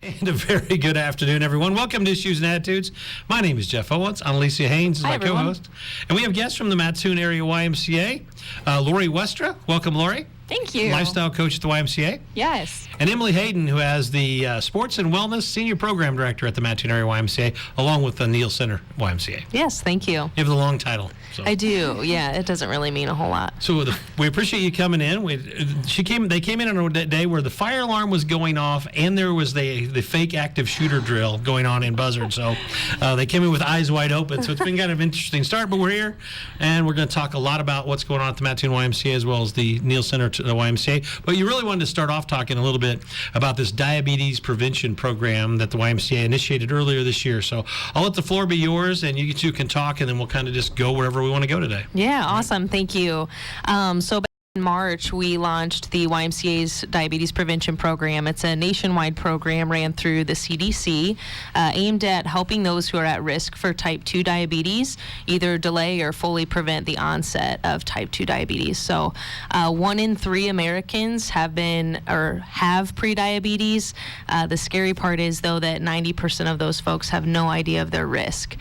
And a very good afternoon, everyone. Welcome to Issues and Attitudes. My name is Jeff Owens. Alicia Haynes is my co-host. And we have guests from the Mattoon Area YMCA. Lori Westra. Welcome, Lori. Thank you. Lifestyle coach at the YMCA. Yes. And Emily Hayden, who has the Sports and Wellness Senior Program Director at the Mattoon Area YMCA, along with the Neal Center YMCA. Yes, thank you. You have the long title. So. I do. Yeah, it doesn't really mean a whole lot. So we appreciate you coming in. They came in on a day where the fire alarm was going off, and there was the fake active shooter drill going on in Buzzard. So they came in with eyes wide open. So it's been kind of an interesting start. But we're here, and we're going to talk a lot about what's going on at the Mattoon YMCA as well as the Neal Center to the YMCA. But you really wanted to start off talking a little bit about this diabetes prevention program that the YMCA initiated earlier this year. So I'll let the floor be yours, and you two can talk, and then we'll kind of just go wherever we want to go today. Yeah, awesome. Thank you. So back in March, we launched the YMCA's Diabetes Prevention Program. It's a nationwide program ran through the CDC, aimed at helping those who are at risk for type 2 diabetes either delay or fully prevent the onset of type 2 diabetes. So 1 in 3 Americans have prediabetes. The scary part is, though, that 90% of those folks have no idea of their risk.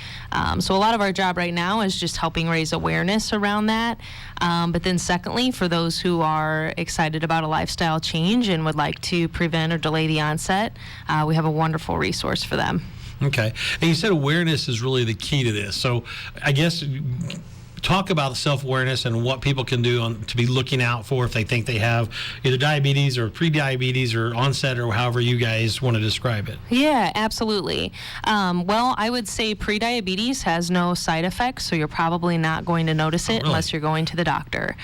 So a lot of our job right now is just helping raise awareness around that. But then secondly, for those who are excited about a lifestyle change and would like to prevent or delay the onset, we have a wonderful resource for them. Okay. And you said awareness is really the key to this. So I guess talk about self-awareness and what people can do to be looking out for if they think they have either diabetes or pre-diabetes or onset or however you guys want to describe it. Yeah, absolutely. Well, I would say pre-diabetes has no side effects, so you're probably not going to notice it unless you're going to the doctor.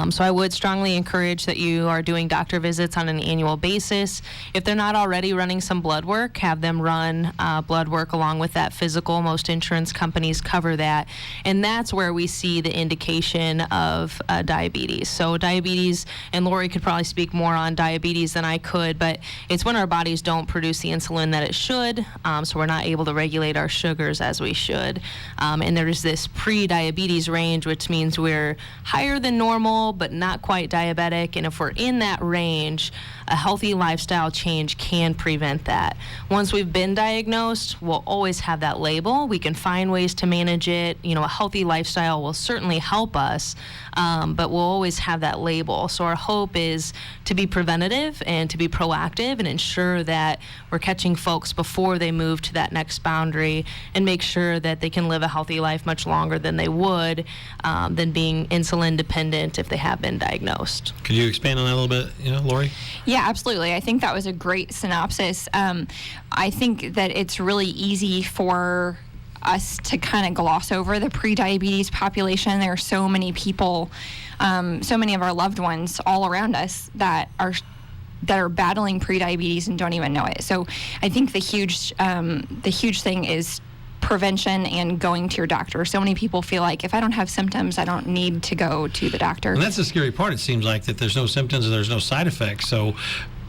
So I would strongly encourage that you are doing doctor visits on an annual basis. If they're not already running some blood work, have them run blood work along with that physical. Most insurance companies cover that, and that's where we see the indication of diabetes. So diabetes, and Lori could probably speak more on diabetes than I could, but it's when our bodies don't produce the insulin that it should, so we're not able to regulate our sugars as we should. And there's this pre-diabetes range, which means we're higher than normal, but not quite diabetic. And if we're in that range, a healthy lifestyle change can prevent that. Once we've been diagnosed, we'll always have that label. We can find ways to manage it. You know, a healthy lifestyle will certainly help us, but we'll always have that label. So our hope is to be preventative and to be proactive and ensure that we're catching folks before they move to that next boundary and make sure that they can live a healthy life much longer than they would than being insulin dependent if they have been diagnosed. Could you expand on that a little bit, Lori? Yeah, absolutely. I think that was a great synopsis. I think that it's really easy for us to kind of gloss over the pre-diabetes population. There are so many people, so many of our loved ones all around us that are battling pre-diabetes and don't even know it. So I think the huge thing is prevention and going to your doctor. So many people feel like if I don't have symptoms, I don't need to go to the doctor. And that's the scary part. It seems like that there's no symptoms and there's no side effects. So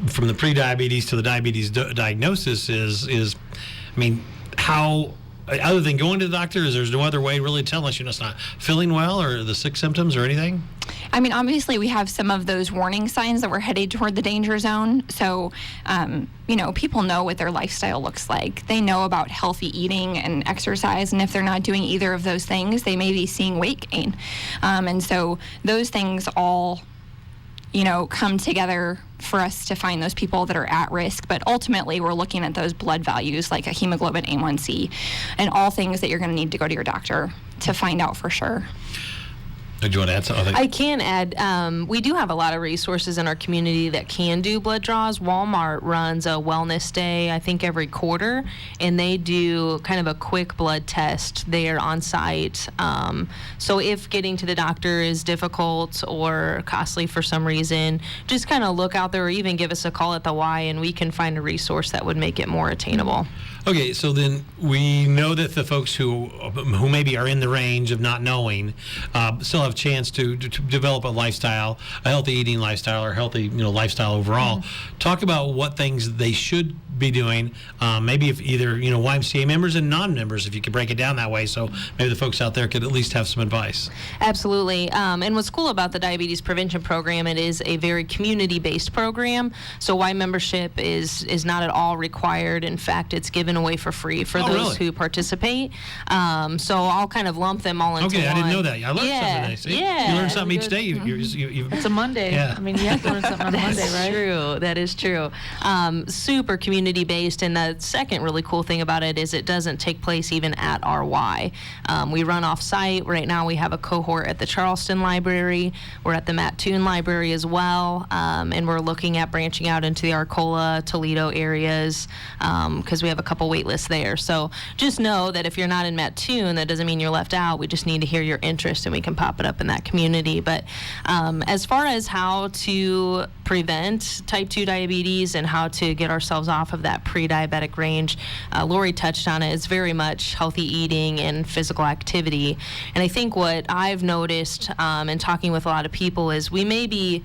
from the pre-diabetes to the diabetes diagnosis is, I mean, how, other than going to the doctor, is there's no other way really to tell unless you're just not feeling well or the sick symptoms or anything? I mean, obviously we have some of those warning signs that we're headed toward the danger zone. So, people know what their lifestyle looks like. They know about healthy eating and exercise. And if they're not doing either of those things, they may be seeing weight gain. And so those things all, come together for us to find those people that are at risk. But ultimately, we're looking at those blood values like a hemoglobin A1C and all things that you're going to need to go to your doctor to find out for sure. Do you want to add something? I can add, we do have a lot of resources in our community that can do blood draws. Walmart runs a wellness day, I think, every quarter, and they do kind of a quick blood test there on site. So if getting to the doctor is difficult or costly for some reason, just kind of look out there or even give us a call at the Y, and we can find a resource that would make it more attainable. Okay, so then we know that the folks who maybe are in the range of not knowing still have a chance to develop a lifestyle, a healthy eating lifestyle or healthy lifestyle overall. Talk about what things they should be doing. Maybe if either YMCA members and non-members, if you could break it down that way, so maybe the folks out there could at least have some advice. Absolutely. And what's cool about the diabetes prevention program, it is a very community-based program. So Y membership is not at all required. In fact, it's given away for free for those who participate. So I'll kind of lump them all into one. I didn't know that. I learned something today. See? Yeah. You learn something each day. It's a Monday. Yeah. I mean, you have to learn something on a Monday, right? True. That is true. Super community-based, and the second really cool thing about it is it doesn't take place even at our Y. We run off-site. Right now we have a cohort at the Charleston Library. We're at the Mattoon Library as well, and we're looking at branching out into the Arcola, Toledo areas because we have a couple wait lists there. So just know that if you're not in Mattoon, that doesn't mean you're left out. We just need to hear your interest, and we can pop it up in that community. But as far as how to prevent type 2 diabetes and how to get ourselves off of that pre-diabetic range, Lori touched on it. It's very much healthy eating and physical activity. And I think what I've noticed in talking with a lot of people is we maybe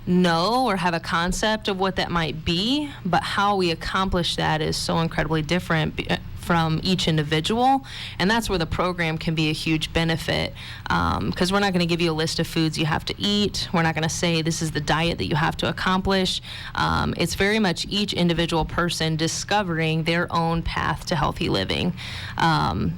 know or have a concept of what that might be, but how we accomplish that is so incredibly different from each individual, and that's where the program can be a huge benefit, because we're not going to give you a list of foods you have to eat. We're not going to say this is the diet that you have to accomplish. It's very much each individual person discovering their own path to healthy living.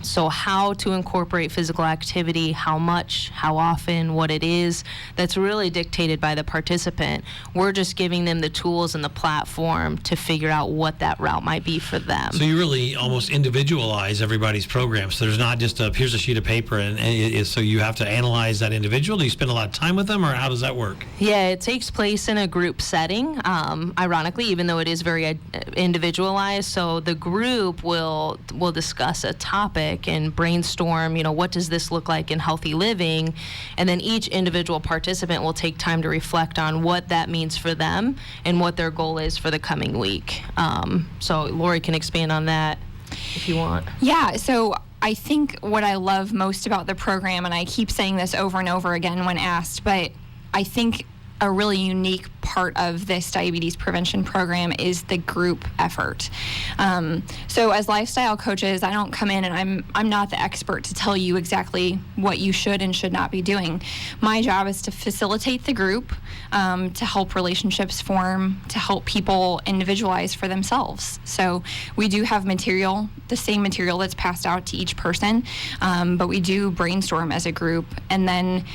So how to incorporate physical activity, how much, how often, what it is, that's really dictated by the participant. We're just giving them the tools and the platform to figure out what that route might be for them. So you really almost individualize everybody's program. So there's not just here's a sheet of paper, and so you have to analyze that individual. Do you spend a lot of time with them, or how does that work? Yeah, it takes place in a group setting, ironically, even though it is very individualized. So the group will discuss a topic and brainstorm, what does this look like in healthy living? And then each individual participant will take time to reflect on what that means for them and what their goal is for the coming week. So Lori can expand on that if you want. Yeah, so I think what I love most about the program, and I keep saying this over and over again when asked, but I think a really unique part of this diabetes prevention program is the group effort. So as lifestyle coaches, I don't come in and I'm not the expert to tell you exactly what you should and should not be doing. My job is to facilitate the group, to help relationships form, to help people individualize for themselves. So we do have material, the same material that's passed out to each person, but we do brainstorm as a group, and then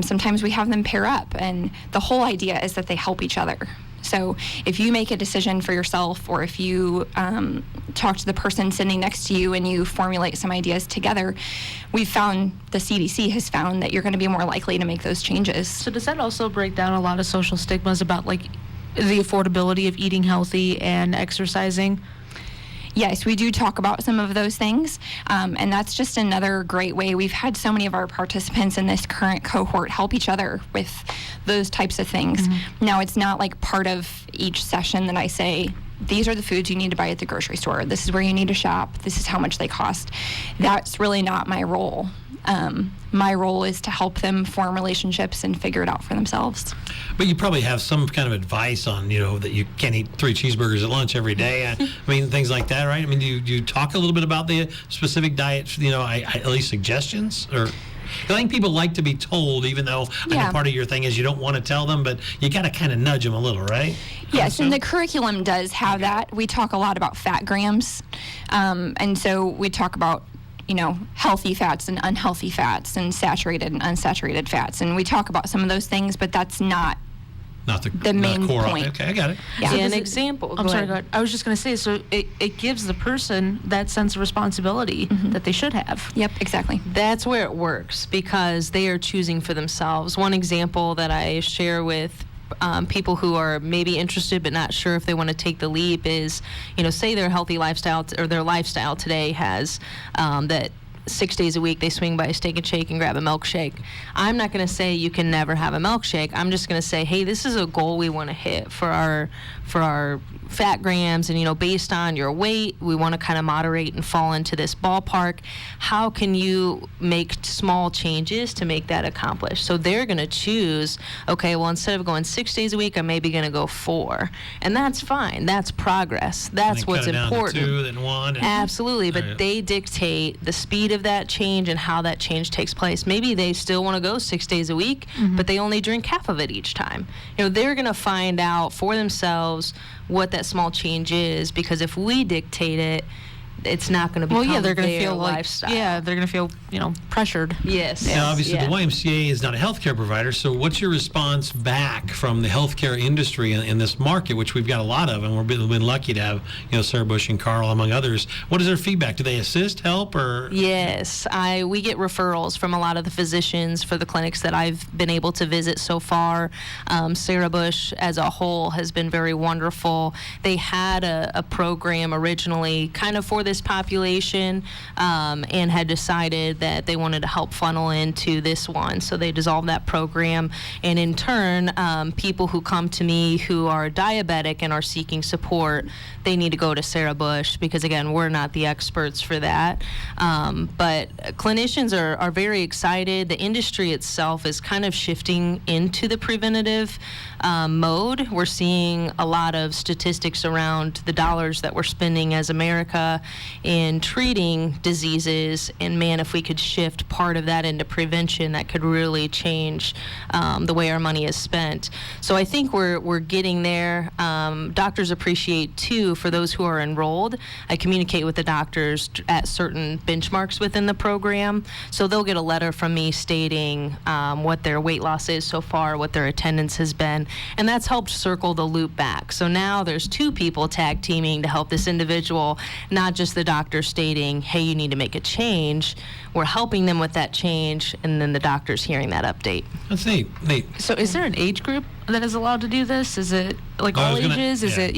sometimes we have them pair up, and the whole idea is that they help each other. So if you make a decision for yourself, or if you talk to the person sitting next to you and you formulate some ideas together, we've found, the CDC has found, that you're going to be more likely to make those changes. So does that also break down a lot of social stigmas about the affordability of eating healthy and exercising? Yes, we do talk about some of those things, and that's just another great way. We've had so many of our participants in this current cohort help each other with those types of things. Mm-hmm. Now, it's not like part of each session that I say, these are the foods you need to buy at the grocery store. This is where you need to shop. This is how much they cost. That's really not my role. My role is to help them form relationships and figure it out for themselves. But you probably have some kind of advice on, that you can't eat 3 cheeseburgers at lunch every day. I mean, things like that, right? I mean, do you talk a little bit about the specific diet, at least suggestions? Or I think people like to be told, even though I know part of your thing is you don't want to tell them, but you got to kind of nudge them a little, right? Yes, and the curriculum does have that. We talk a lot about fat grams, and so we talk about healthy fats and unhealthy fats, and saturated and unsaturated fats. And we talk about some of those things, but that's not the main core point. Okay, I got it. Yeah. So an example. I'm sorry, go ahead. I was just going to say, so it gives the person that sense of responsibility that they should have. Yep, exactly. That's where it works, because they are choosing for themselves. One example that I share with people who are maybe interested but not sure if they want to take the leap is, say their healthy lifestyle or their lifestyle today has that 6 days a week they swing by a Steak and Shake and grab a milkshake. I'm not going to say you can never have a milkshake. I'm just going to say, hey, this is a goal we want to hit for our fat grams, and based on your weight, we want to kind of moderate and fall into this ballpark. How can you make small changes to make that accomplished? So they're going to choose, okay, well, instead of going 6 days a week, I'm maybe going to go 4, and that's fine. That's progress. That's what's cut it down important. to 2, then 1. Absolutely, but they dictate the speed of that change and how that change takes place. Maybe they still want to go 6 days a week, but they only drink half of it each time. They're going to find out for themselves what that small change is, because if we dictate it, it's not going to become they're going to their feel lifestyle. they're going to feel pressured. Yes. Now, obviously, Yeah. the YMCA is not a healthcare provider, so what's your response back from the healthcare industry in this market, which we've got a lot of, and we've been lucky to have, Sarah Bush and Carl, among others. What is their feedback? Do they assist, help, or? Yes, we get referrals from a lot of the physicians for the clinics that I've been able to visit so far. Sarah Bush, as a whole, has been very wonderful. They had a program originally kind of for this population, and had decided that they wanted to help funnel into this one. So they dissolved that program. And in turn, people who come to me who are diabetic and are seeking support, they need to go to Sarah Bush, because, again, we're not the experts for that. But clinicians are very excited. The industry itself is kind of shifting into the preventative mode. We're seeing a lot of statistics around the dollars that we're spending as America in treating diseases, and man, if we could shift part of that into prevention, that could really change the way our money is spent. So I think we're getting there. Doctors appreciate too, for those who are enrolled, I communicate with the doctors at certain benchmarks within the program, so they'll get a letter from me stating what their weight loss is so far, what their attendance has been, and that's helped circle the loop back. So now there's 2 people tag teaming to help this individual, not just the doctor stating, hey, you need to make a change. We're helping them with that change, and then the doctor's hearing that update. That's neat. So is there an age group that is allowed to do this? Is it like all ages? Is it,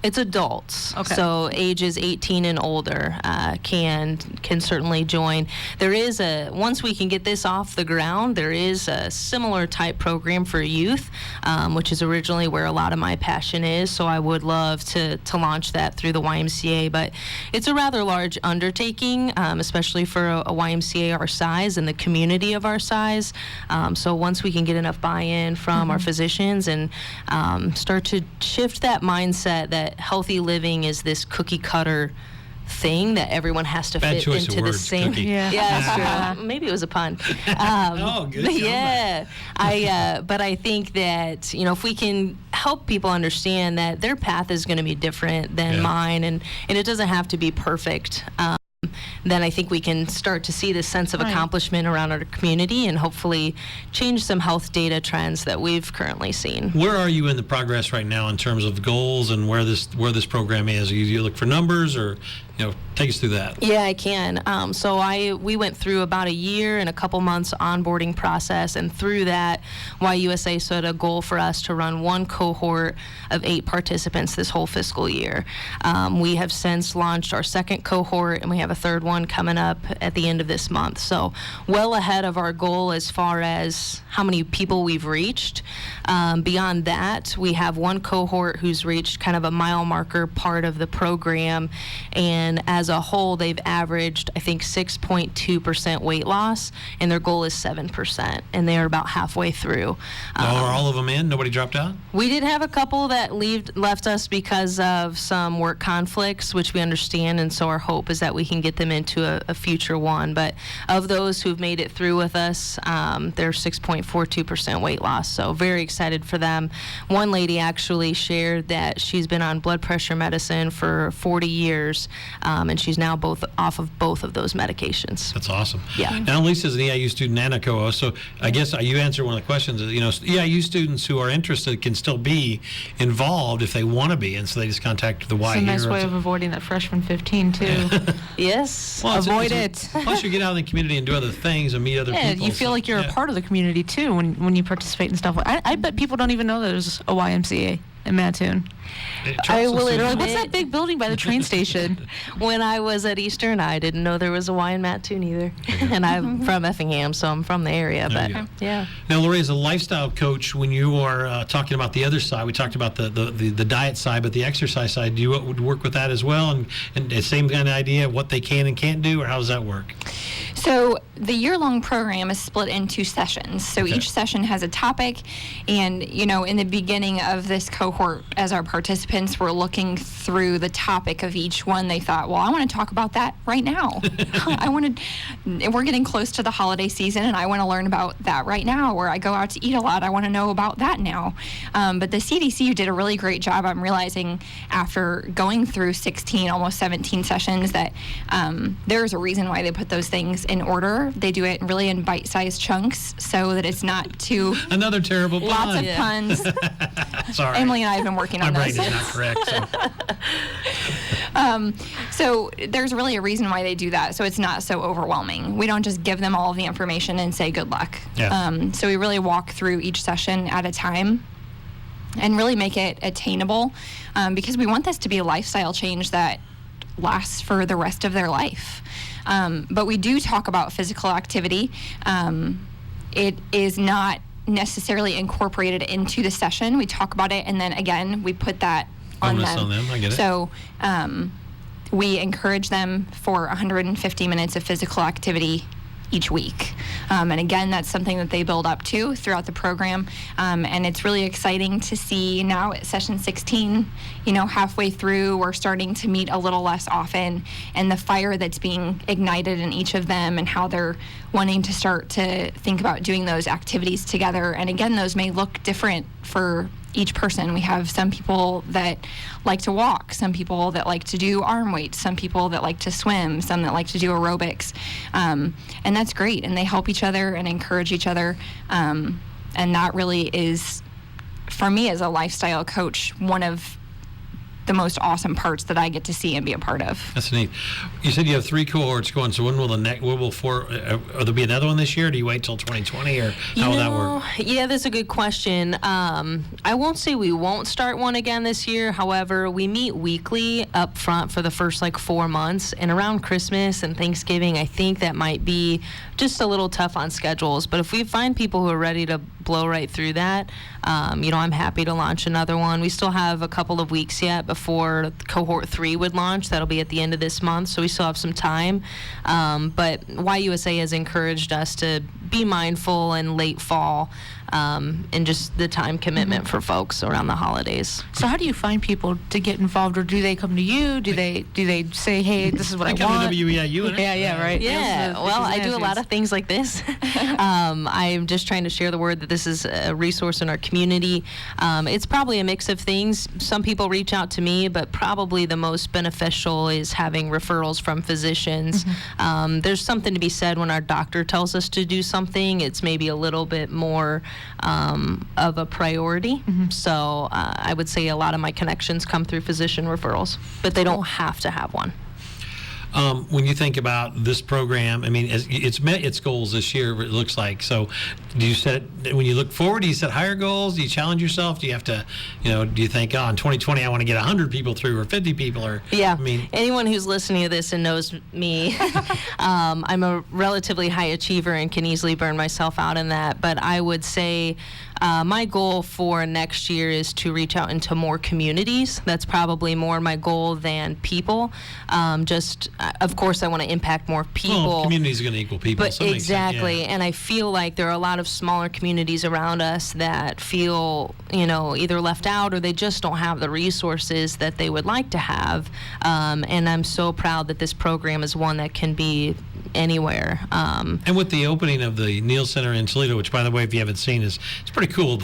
It's adults. Okay. So ages 18 and older can certainly join. There is once we can get this off the ground, there is a similar type program for youth, which is originally where a lot of my passion is. So I would love to launch that through the YMCA, but it's a rather large undertaking, especially for a YMCA our size and the community of our size. So once we can get enough buy-in from our physicians and start to shift that mindset that healthy living is this cookie cutter thing that everyone has to Bad fit choice into of the words, same. cookie. Yeah, that's true. Maybe it was a pun. Oh, good comeback. Yeah, but I think that if we can help people understand that their path is going to be different than mine, and it doesn't have to be perfect. Then I think we can start to see this sense of accomplishment around our community and hopefully change some health data trends that we've currently seen. Where are you in the progress right now in terms of goals and where this program is? Do you look for numbers, or take us through that? Yeah, I can. So we went through about a year and a couple months onboarding process, and through that, YUSA set a goal for us to run 1 cohort of 8 participants this whole fiscal year. We have since launched our 2nd cohort, and we have a 3rd one coming up at the end of this month. So well ahead of our goal as far as how many people we've reached. Beyond that, we have 1 cohort who's reached kind of a mile marker part of the program, and as a whole, they've averaged, I think, 6.2% weight loss, and their goal is 7%, and they're about halfway through. Are all of them in? Nobody dropped out? We did have a couple that left us because of some work conflicts, which we understand, and so our hope is that we can get them into a future one. But of those who've made it through with us, they're 6.42% weight loss, so very excited for them. One lady actually shared that she's been on blood pressure medicine for 40 years, and she's now off of both of those medications. That's awesome. Yeah. Now, Lisa's an EIU student and a co-host, so I guess you answered one of the questions. EIU students who are interested can still be involved if they want to be, and so they just contact the Y. It's a nice way of avoiding that freshman 15 too. Yes. Well, Avoid it. Plus, you get out in the community and do other things and meet other people. You feel like you're a part of the community too when you participate in stuff. I bet people don't even know there's a YMCA in Mattoon. I will admit, What's that big building by the train station? when I was at Eastern, I didn't know there was a Y in Mattoon either. And I'm from Effingham, so I'm from the area. There you But go. yeah. Now, Lori, as a lifestyle coach, when you are talking about the other side, we talked about the diet side, but the exercise side, do you work with that as well? And the same kind of idea, what they can and can't do, or how does that work? So the year-long program is split into sessions. So Okay. each session has a topic, and in the beginning of this cohort, as our participants were looking through the topic of each one, they thought, well, I want to talk about that right now. We're getting close to the holiday season, and I want to learn about that right now. Or I go out to eat a lot, I want to know about that now. But the CDCU did a really great job. I'm realizing after going through 16, almost 17 sessions that there's a reason why they put those things in order. They do it really in bite-sized chunks so that it's not too Another terrible pun. lots of puns. Sorry. Emily and I have been working My on brain this. is not correct. So there's really a reason why they do that, so it's not so overwhelming. We don't just give them all of the information and say good luck. Yeah. So we really walk through each session at a time and really make it attainable, because we want this to be a lifestyle change that lasts for the rest of their life. But we do talk about physical activity. It is not necessarily incorporated into the session. We talk about it, and then again, we put that on Bonus them. on them, I get it. So we encourage them for 150 minutes of physical activity each week. And again, that's something that they build up to throughout the program. And it's really exciting to see now at session 16, halfway through, we're starting to meet a little less often, and the fire that's being ignited in each of them and how they're wanting to start to think about doing those activities together. And again, those may look different for each person. We have some people that like to walk, some people that like to do arm weights, some people that like to swim, some that like to do aerobics. And that's great. And they help each other and encourage each other. And that really is, for me as a lifestyle coach, one of the most awesome parts that I get to see and be a part of. That's neat. You said you have 3 cohorts going, so when will there be another one this year, or do you wait till 2020, or how will that work? Yeah, that's a good question. I won't say we won't start one again this year. However, we meet weekly up front for the first 4 months, and around Christmas and Thanksgiving, I think that might be just a little tough on schedules. But if we find people who are ready to blow right through that, I'm happy to launch another one. We still have a couple of weeks yet before cohort 3 would launch. That'll be at the end of this month, so we still have some time. But YUSA has encouraged us to be mindful in late fall and just the time commitment for folks around the holidays. So how do you find people to get involved, or do they come to you? Do they say, hey, this is what I Come want? to WEIU. Yeah, right. Yeah, well, I do a lot of things like this. I'm just trying to share the word that this is a resource in our community. It's probably a mix of things. Some people reach out to me, but probably the most beneficial is having referrals from physicians. There's something to be said when our doctor tells us to do something. It's maybe a little bit more of a priority. So I would say a lot of my connections come through physician referrals, but they don't have to have one. When you think about this program, I mean, it's met its goals this year, it looks like. So do you set, when you look forward, do you set higher goals? Do you challenge yourself? Do you have to, do you think, in 2020, I want to get 100 people through, or 50 people? Or Yeah. I mean, anyone who's listening to this and knows me, I'm a relatively high achiever and can easily burn myself out in that. But I would say my goal for next year is to reach out into more communities. That's probably more my goal than people. Of course, I want to impact more people. well, communities are going to equal people. But so it makes sense, exactly, yeah. and I feel like there are a lot of smaller communities around us that feel, either left out, or they just don't have the resources that they would like to have. And I'm so proud that this program is one that can be anywhere. And with the opening of the Neal Center in Toledo, which, by the way, if you haven't seen, it's pretty cool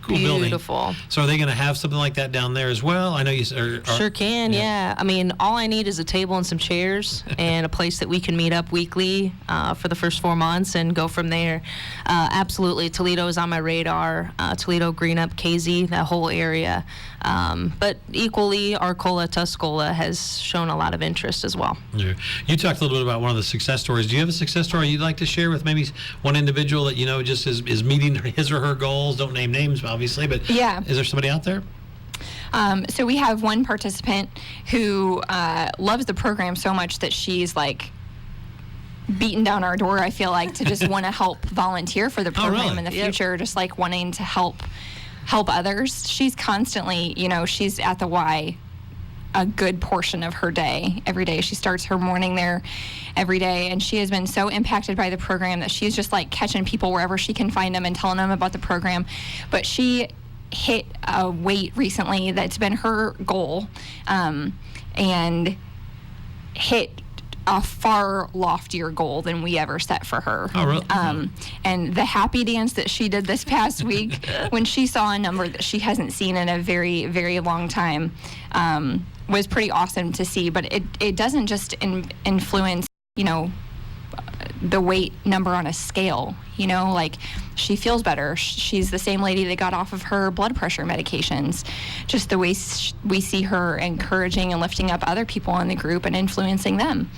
building. Beautiful. So are they going to have something like that down there as well? I know you Sure can, yeah. I mean, all I need is a table and some chairs and a place that we can meet up weekly for the first 4 months and go from there. Absolutely, Toledo is on my radar. Toledo, Greenup, KZ, that whole area. But equally, Arcola, Tuscola has shown a lot of interest as well. Yeah. You talked a little bit about one of the success stories. Do you have a success story you'd like to share with maybe one individual that just is meeting his or her goals? Don't name names, obviously, but Yeah. is there somebody out there? So we have one participant who loves the program so much that she's like beaten down our door, I feel like, to just want to help volunteer for the program really? in the future, just like wanting to help others. She's constantly, she's at the Y a good portion of her day every day. She starts her morning there every day, and she has been so impacted by the program that she's just like catching people wherever she can find them and telling them about the program. But she hit a weight recently that's been her goal, and hit a far loftier goal than we ever set for her. Oh, really? And the happy dance that she did this past week when she saw a number that she hasn't seen in a very, very long time, was pretty awesome to see. But it doesn't just influence, the weight number on a scale, like she feels better. She's the same lady that got off of her blood pressure medications. Just the way we see her encouraging and lifting up other people in the group and influencing them.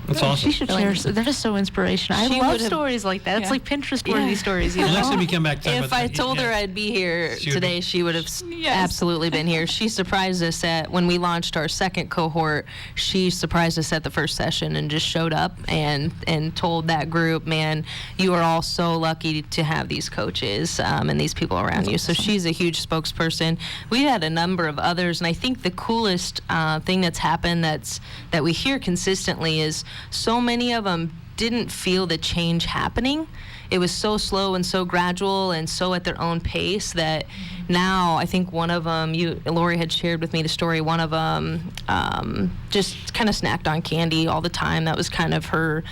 That's awesome. She should share. That is so inspirational. I love stories like that. It's like Pinterest-worthy stories. Well, next time you come back, talk If about I that. told her I'd be here She would today, be- she would have absolutely been here. She surprised us when we launched our second cohort. She surprised us at the first session and just showed up and told that group, man, you are all so lucky to have these coaches and these people around you. So she's a huge spokesperson. We had a number of others, and I think the coolest thing that's happened that we hear consistently is so many of them didn't feel the change happening. It was so slow and so gradual and so at their own pace that now I think one of them, Lori had shared with me the story, one of them just kind of snacked on candy all the time. That was kind of her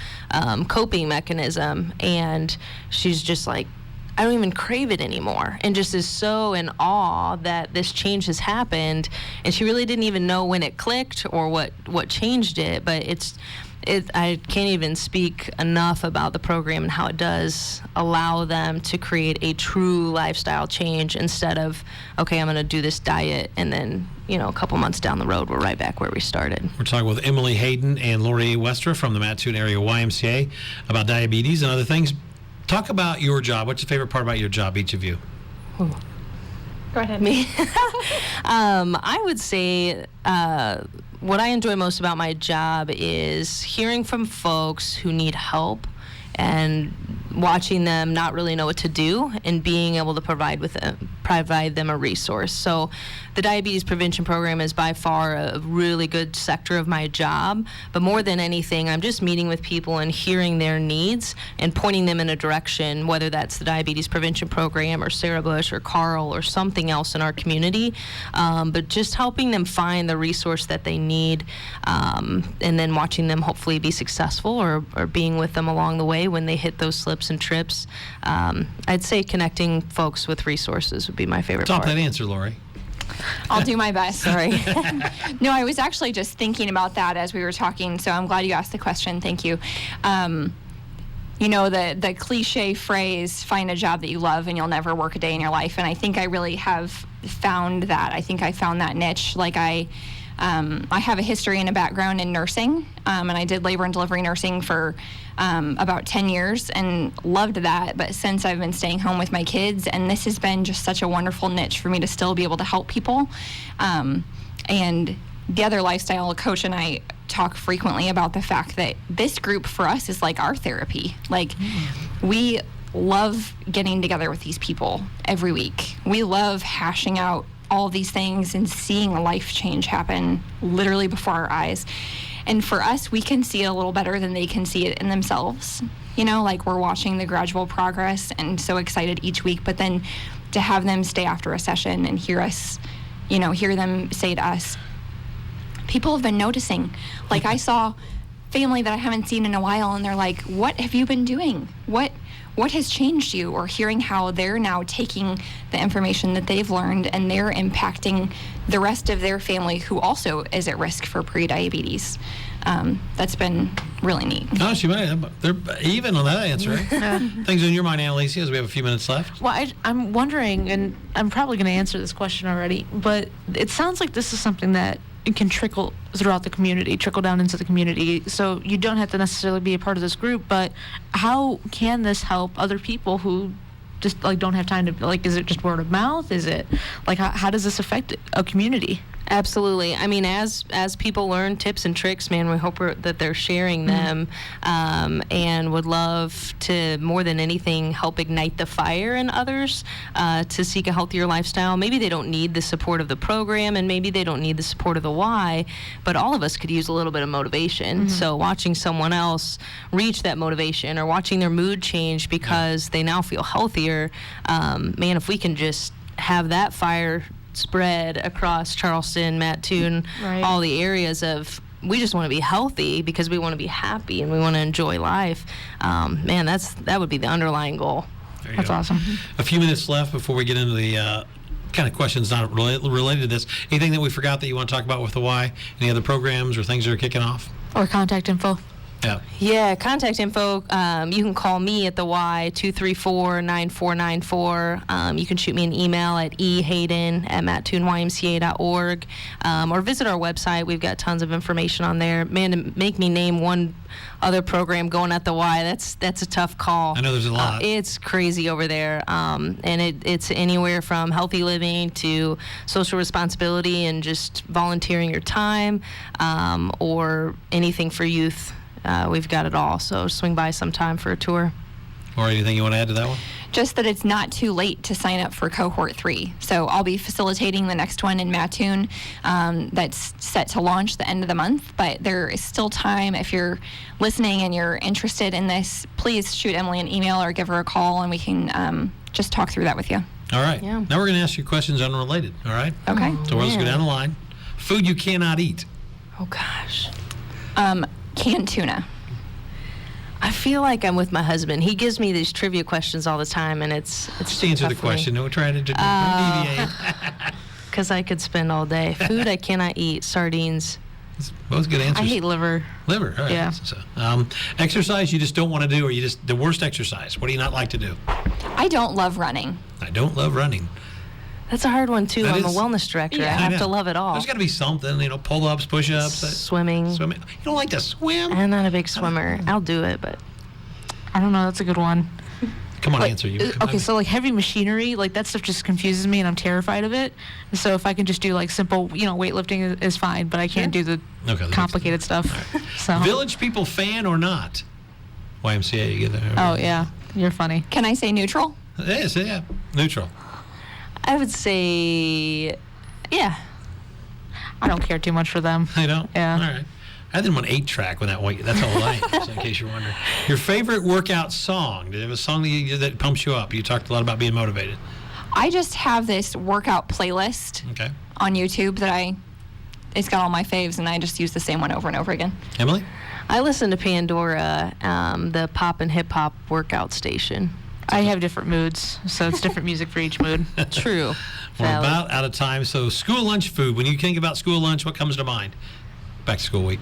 coping mechanism. And she's just like, I don't even crave it anymore, and just is so in awe that this change has happened. And she really didn't even know when it clicked or what changed it, but I can't even speak enough about the program and how it does allow them to create a true lifestyle change instead of, okay, I'm going to do this diet, and then, a couple months down the road, we're right back where we started. We're talking with Emily Hayden and Lori Westra from the Mattoon Area YMCA about diabetes and other things. Talk about your job. What's your favorite part about your job, each of you? Go ahead. Me? I would say what I enjoy most about my job is hearing from folks who need help and watching them not really know what to do and being able to provide them a resource. So the diabetes prevention program is by far a really good sector of my job, but more than anything, I'm just meeting with people and hearing their needs and pointing them in a direction, whether that's the diabetes prevention program or Sarah Bush or Carl or something else in our community, but just helping them find the resource that they need, and then watching them hopefully be successful or being with them along the way when they hit those slips and trips. I'd say connecting folks with resources would be my favorite Top part. that answer, Lori. I'll do my best. Sorry. No, I was actually just thinking about that as we were talking, so I'm glad you asked the question. Thank you. The cliche phrase, find a job that you love and you'll never work a day in your life. And I think I really have found that. I think I found that niche. Like I have a history and a background in nursing, and I did labor and delivery nursing for about 10 years and loved that. But since I've been staying home with my kids, and this has been just such a wonderful niche for me to still be able to help people. And the other lifestyle coach and I talk frequently about the fact that this group for us is like our therapy. Like we love getting together with these people every week. We love hashing out all of these things and seeing a life change happen literally before our eyes. And for us, we can see it a little better than they can see it in themselves. Like we're watching the gradual progress and so excited each week, but then to have them stay after a session and hear us, hear them say to us, people have been noticing. Like I saw family that I haven't seen in a while, and they're like, what have you been doing? What has changed you? Or hearing how they're now taking the information that they've learned and they're impacting the rest of their family who also is at risk for prediabetes. That's been really neat. Oh, she might have. They're even on that answer. Things in your mind, Annalise, as we have a few minutes left. Well, I'm wondering, and I'm probably going to answer this question already, but it sounds like this is something that it can trickle throughout the community, trickle down into the community. So you don't have to necessarily be a part of this group, but how can this help other people who just like don't have time to, like, is it just word of mouth? Is it like, how does this affect a community? Absolutely. I mean, as people learn tips and tricks, man, we hope that they're sharing them, and would love to, more than anything, help ignite the fire in others to seek a healthier lifestyle. Maybe they don't need the support of the program, and maybe they don't need the support of the Y, but all of us could use a little bit of motivation. So watching someone else reach that motivation, or watching their mood change because they now feel healthier, man, if we can just have that fire spread across Charleston, Mattoon, Right. all the areas of, we just want to be healthy because we want to be happy and we want to enjoy life. Man, that would be the underlying goal. There you That's go. awesome. A few minutes left before we get into the kind of questions not related to this. Anything that we forgot that you want to talk about with the Y? Any other programs or things that are kicking off? Or contact info. Yeah. Yeah, contact info. You can call me at the Y, 234-9494. You can shoot me an email at ehayden@mattoonymca.org, or visit our website. We've got tons of information on there. Man, to make me name one other program going at the Y, that's a tough call. I know there's a lot. It's crazy over there, and it's anywhere from healthy living to social responsibility and just volunteering your time, or anything for youth. We've got it all, so swing by sometime for a tour. Or anything you want to add to that one? Just that it's not too late to sign up for cohort 3. So I'll be facilitating the next one in Mattoon, that's set to launch the end of the month, but there is still time. If you're listening and you're interested in this, please shoot Emily an email or give her a call, and we can just talk through that with you. All right. Yeah. Now we're going to ask you questions unrelated, all right? Okay. So we'll just go man. down the line. Food you cannot eat. Oh, gosh. Canned tuna. I feel like I'm with my husband. He gives me these trivia questions all the time, and it's Just answer the tough for me. question. No trying to deviate. Because I could spend all day. Food I cannot eat. Sardines. Both good answers. I hate liver. Liver. All right. Yeah. So, exercise you just don't want to do, or you just, the worst exercise. What do you not like to do? I don't love running. I don't love running. That's a hard one, too. That I'm a is- wellness director. Yeah. I I have know. to love it all. There's got to be something, pull-ups, push-ups. Swimming. Swimming. You don't like to swim? I'm not a big swimmer. I'll do it, but I don't know. That's a good one. Come on, Like, answer. You. okay, so like heavy machinery, like that stuff just confuses me, and I'm terrified of it. So if I can just do like simple, weightlifting is fine, but I can't do the Okay, that complicated stuff. So. Village People fan or not? YMCA, you get that? Oh yeah, you're funny. Can I say neutral? Yes, yeah. Neutral. I would say, yeah. I don't care too much for them. I don't? Yeah. All right. I had them on 8-track when that white. That's all I am, just in case you're wondering. Your favorite workout song? Do you have a song that pumps you up? You talked a lot about being motivated. I just have this workout playlist Okay. on YouTube that it's got all my faves, and I just use the same one over and over again. Emily? I listen to Pandora, the pop and hip hop workout station. I have different moods, so it's different music for each mood. True. We're Valid. about out of time. So school lunch food. When you think about school lunch, what comes to mind? Back to school week.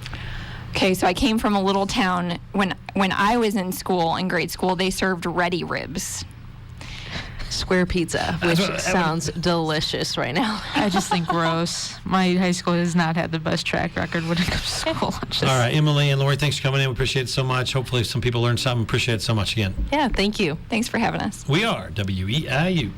Okay, so I came from a little town. When I was in school, in grade school, they served ready ribs. Square pizza, which sounds delicious right now. I just think gross. My high school has not had the best track record when it comes to school lunches. All right, Emily and Lori, thanks for coming in. We appreciate it so much. Hopefully some people learned something. Appreciate it so much again. Yeah, thank you. Thanks for having us. We are WEIU.